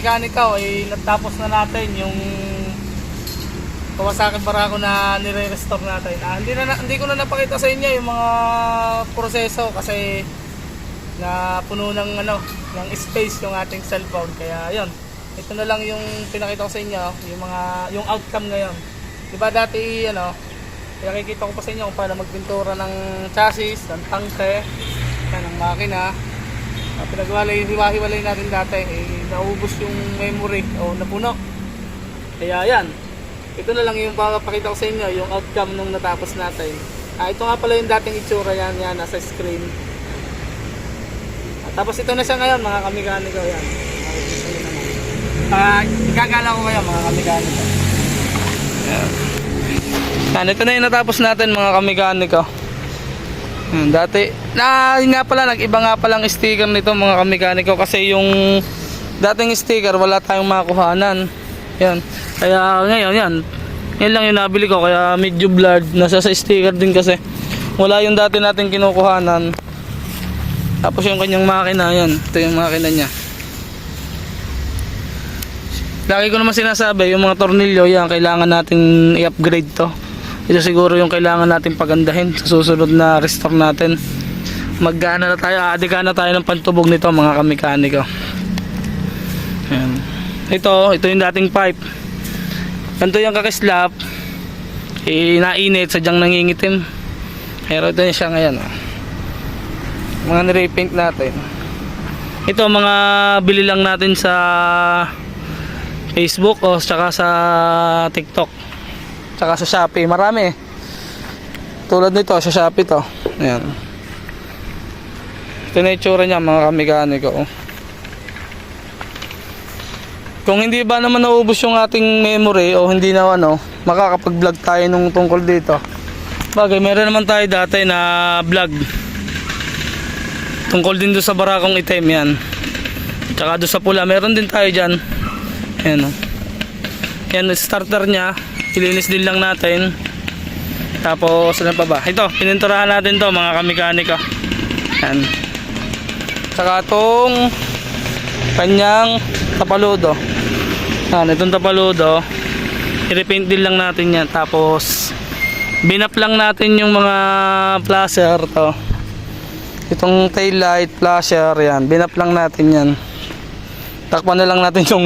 kamikanikaw ay natapos na natin yung Kawasaki Barako na nire-restore natin. Hindi ko na napakita sa inyo yung mga proseso kasi na puno ng ng space yung ating cellphone. Kaya yun, ito na lang yung pinakita ko sa inyo, yung outcome ngayon. Diba dati nakikita ko pa sa inyo kung paano magpintura ng chassis, ng tangke, ng makina. Pinaghiwa-hiwalay natin dati, naubos yung memory o napuno. Kaya yan, ito na lang yung papakita ko sa inyo, yung outcome nung natapos natin. Ito nga pala yung dating itsura yan nasa screen. Tapos ito na siya ngayon mga kamikaniko yan. Ikagala ko kayo mga kamikaniko. Yan, ito na yung natapos natin mga kamikaniko. Dati, nag-iba nga palang sticker nito mga kamikaniko kasi yung dating sticker wala tayong makuhanan. Yan. Kaya ngayon yan lang yung nabili ko kaya medyo blurred. Nasa sa sticker din kasi wala yung dati natin kinukuhanan. Tapos yung kanyang makina, yan. Ito yung makina niya. Lagi ko naman sinasabi, yung mga tornilyo, yan, kailangan natin i-upgrade to. Ito siguro yung kailangan natin pagandahin sa susunod na restore natin. Mag-ano na tayo, aadika na tayo ng pantubog nito mga kamikaniko. Yan. Ito yung dating pipe. Ganito yung kakislap. Nainit, sadyang nangingitim. Pero ito siya ngayon. Mga nire-paint natin. Ito mga bili lang natin sa Facebook o tsaka sa TikTok. Tsaka sa Shopee. Marami. Tulad nito sa Shopee to. Ayan. Ito na itsura niya mga kamikaniko. Kung hindi ba naman naubos yung ating memory o hindi na makakapag-vlog tayo nung tungkol dito. Bagay, meron naman tayo dati na vlog tungkol din doon sa barakong item yan. Tsaka doon sa pula, meron din tayo dyan. Ayan o. Yan, starter nya. Ilinis din lang natin. Tapos, ano pa ba? Ito, pininturahan natin to mga kamikaniko. Yan. Tsaka itong kanyang tapaludo. Yan, itong tapaludo. I-repaint din lang natin yan. Tapos, binap lang natin yung mga flasher to. Itong tail light, flasher, yan. Binap lang natin yan. Takpan na lang natin yung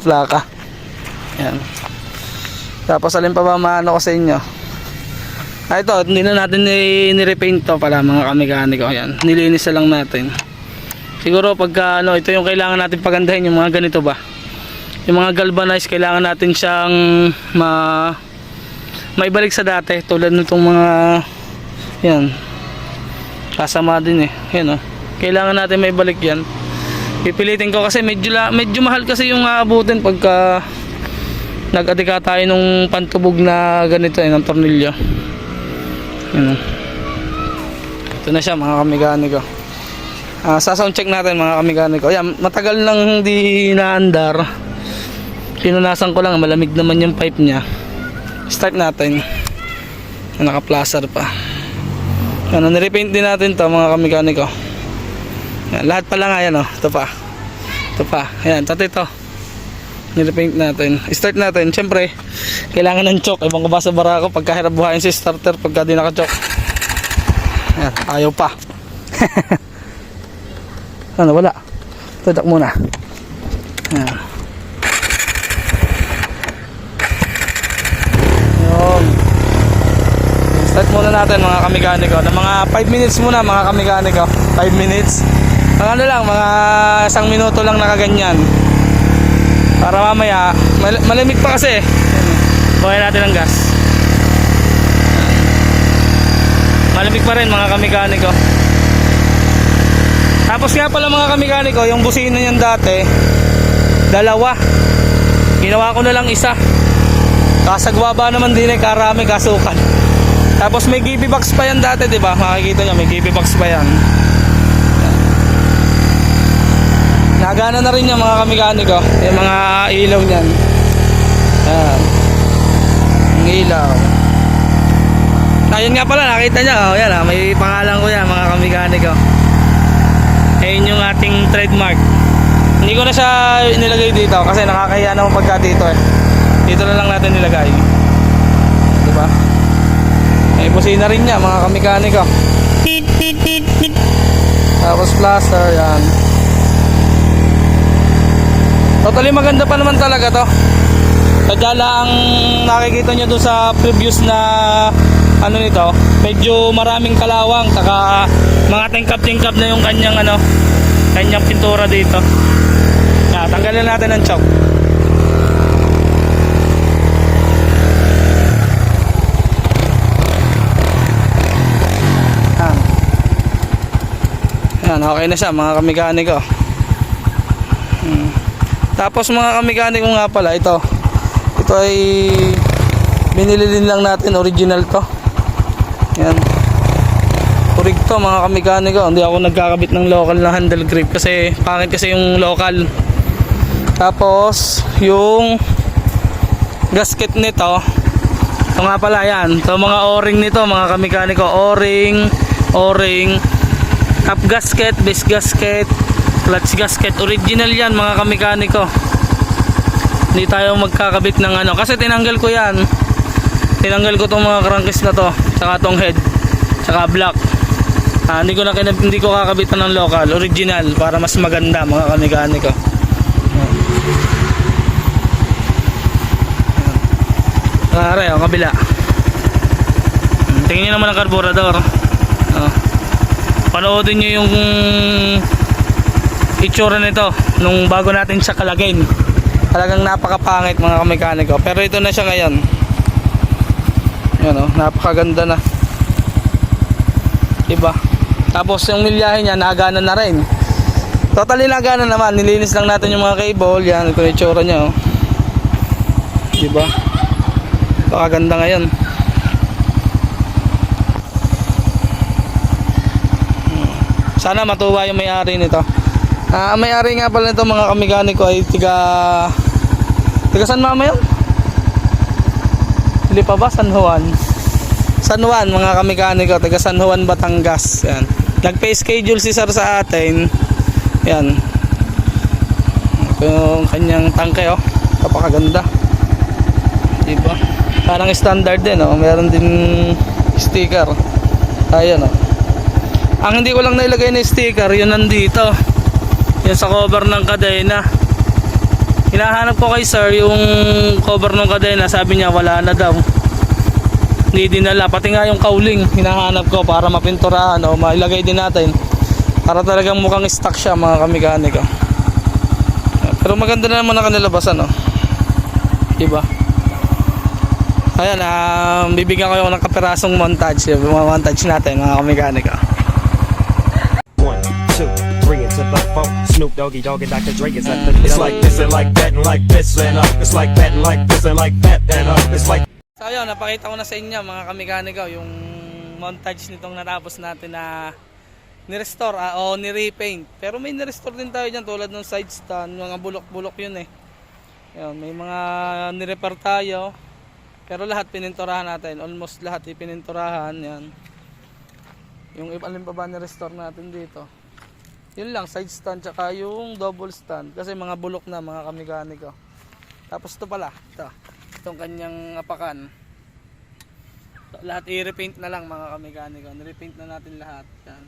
plaka. Yan. Tapos alin pa ba maano ko sa inyo? Ito, hindi na natin ni-repaint to pala mga kamikaniko. Yan. Nilinis na lang natin. Siguro pagka ito yung kailangan natin pagandahin, yung mga ganito ba? Yung mga galvanized, kailangan natin siyang maibalik sa dati. Tulad nitong mga yan. Kasama din yan kailangan natin may balik yan. Pipilitin ko kasi medyo mahal kasi yung aabutin pagka nag-adika tayo nung pantubog na ganito ng tornilyo. Yan ito na siya mga kamikaniko. Sa-sound check natin mga kamikaniko. Yan, matagal nang hindi naandar. Pinunasan ko lang, malamig naman yung pipe nya. Start natin. Naka-plaster pa. Nirepaint din natin to mga kamikaniko. Yan, lahat pala nga yan ito pa yan, ito nirepaint natin. Start natin, syempre kailangan ng choke. Ibang ko ba sa barako pagkahirap buhayin si starter pagka di naka-choke. Yan, ayaw pa. Wala, tutok muna. Yan. Start muna natin mga kamikaniko. Na mga 5 minutes muna mga kamikaniko. 5 minutes. Mga 1 minuto lang nakaganyan. Para mamaya, malamig pa kasi. Buhay natin ang gas. Malamig pa rin mga kamikaniko. Tapos nga pala mga kamikaniko, yung busina niyan dati, 2. Ginawa ko na lang 1. Kasagwaba naman din karami kasukan. Tapos may GB box pa yan dati, di ba? Makikita nyo, may GB box pa yan. Nagana na rin yung mga kamikaniko, yung mga ilaw niyan. Yan. Ang ilaw. Ayun nga pala, nakita nyo, yan, may pangalan ko yan mga kamikaniko. Ayun yung ating trademark. Hindi ko na siya nilagay dito kasi nakakahiya naman pagka dito eh. Dito na lang natin nilagay. Diba? May busina rin niya mga kamekaniko. Tapos plaster, yan. Totally maganda pa naman talaga to. Kaya lang nakikita nyo doon sa previous na ano nito, medyo maraming kalawang, saka mga tingkap-tingkap na yung kanyang ano, kanyang pintura dito. Tanggalin natin ang chalk. Yan, okay na siya mga kamekaniko. Tapos mga kamekaniko nga pala, ito ay binili din lang natin, original to. Yan, turig to mga kamekaniko. Hindi ako nagkakabit ng local na handle grip kasi pangit kasi yung local. Tapos yung gasket nito, ito nga pala, yan, ito mga o-ring nito mga kamekaniko. O-ring, top gasket, base gasket, clutch gasket, original yan mga kamekaniko. Hindi tayo magkakabit ng ano, kasi tinanggal ko yan. Tinanggal ko tong mga crankcase na to, saka tong head, saka block. Hindi ko kakabitan ng local, original para mas maganda mga kamekaniko. Pare, ang kabila. Tingnan niyo naman ang carburetor. Panoodin niyo yung itsura nito nung bago natin siya kalagin. Talagang napakapangit mga kamekaniko. Pero ito na siya ngayon. Yan oh, napakaganda na. Diba? Tapos yung milyahe niya nagana na rin. Totally nagana naman. Nilinis lang natin yung mga cable. Yan, ito yung itsura niya oh. Diba? Napakaganda ngayon. Sana matuwa yung may-ari nito. Ang may-ari nga pala nito mga kamekaniko ay tiga San Mama yun? Hindi pa ba? San Juan mga kamekaniko, tiga San Juan, Batangas. Yan. Nagpa-schedule si sir sa atin. Yan. Yung kanyang tangke oh. Napakaganda. Diba? Parang standard din oh. Meron din sticker. Ayan oh. Ang hindi ko lang nailagay na sticker, yun nandito. Yan sa cover ng kadena. Hinahanap ko kay sir yung cover ng kadena. Sabi niya wala na daw. Hindi dinala. Pati nga yung cowling hinahanap ko para mapinturahan o mailagay din natin. Para talagang mukhang stock siya mga kamekaniko. Pero maganda na naman ang kanilabasan oh. Diba? Ayan, bibigyan ko yung ng kapirasong montage. Montage natin mga kamekaniko. 1, 2, 3 into the 4. Snoop Doggy Dogg and Dr. Dre is at the It's like this and like that and like this and it's like that and like this and like that and it's like. So ayun, napakita ko na sa inyo mga kamekaniko yung montage nitong natapos natin na ni-restore o ni-repaint. Pero may ni-restore din tayo dyan tulad ng side stand, mga bulok-bulok yun eh. Ayun, may mga ni-repair tayo. Pero lahat pininturahan natin, almost lahat ipininturahan yan. Yung alin pa ba ni-restore natin dito? Yun lang, side stand tsaka yung double stand. Kasi mga bulok na mga kamekaniko. Tapos ito pala, itong kanyang apakan. So, lahat i-repaint na lang mga kamekaniko. Ni-repaint na natin lahat. Yan.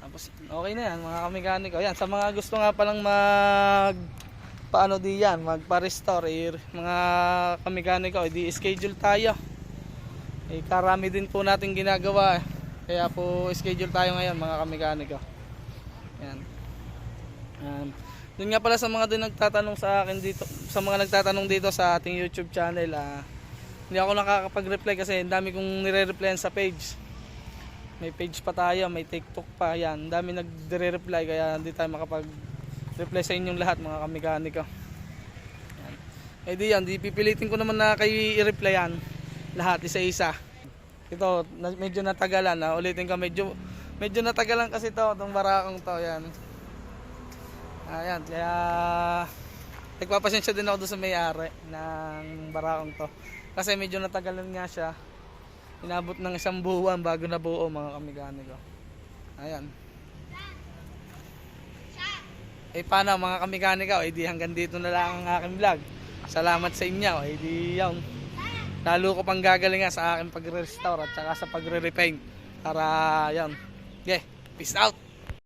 Tapos okay na yan mga kamekaniko. Yan, sa mga gusto nga palang paano di yan, magpa-restore mga kamekaniko, di-schedule tayo. Karami din po natin ginagawa eh. Kaya po schedule tayo ngayon mga kamekaniko. Yan. Doon nga pala sa mga din nagtatanong sa akin dito, sa mga nagtatanong dito sa ating YouTube channel, hindi ako nakakapag-reply kasi ang dami kong nire-replyan sa page. May page pa tayo, may TikTok pa, yan. Ang dami nagre-reply kaya hindi tayo makapag-reply sa inyong lahat mga kamekaniko. Yan. Eh di yan, di pipilitin ko naman na kayo i-replyan lahat isa-isa. Ito, medyo natagalan na. Ulitin ko, medyo natagalan kasi itong barakong to. Yan. Ayan, kaya nagpapasensya din ako doon sa may-ari ng barakong to. Kasi medyo natagalan nga siya. Inabot ng 1 buwan bago nabuo mga kamekaniko. Ayan. Eh paano mga kamekanika, di hanggang dito na lang ang aking vlog. Salamat sa inyo, di yun. Lalo ko pang gagalingan sa aking pagre-restore at saka sa pagre-repaint. Para yan. Okay, peace out.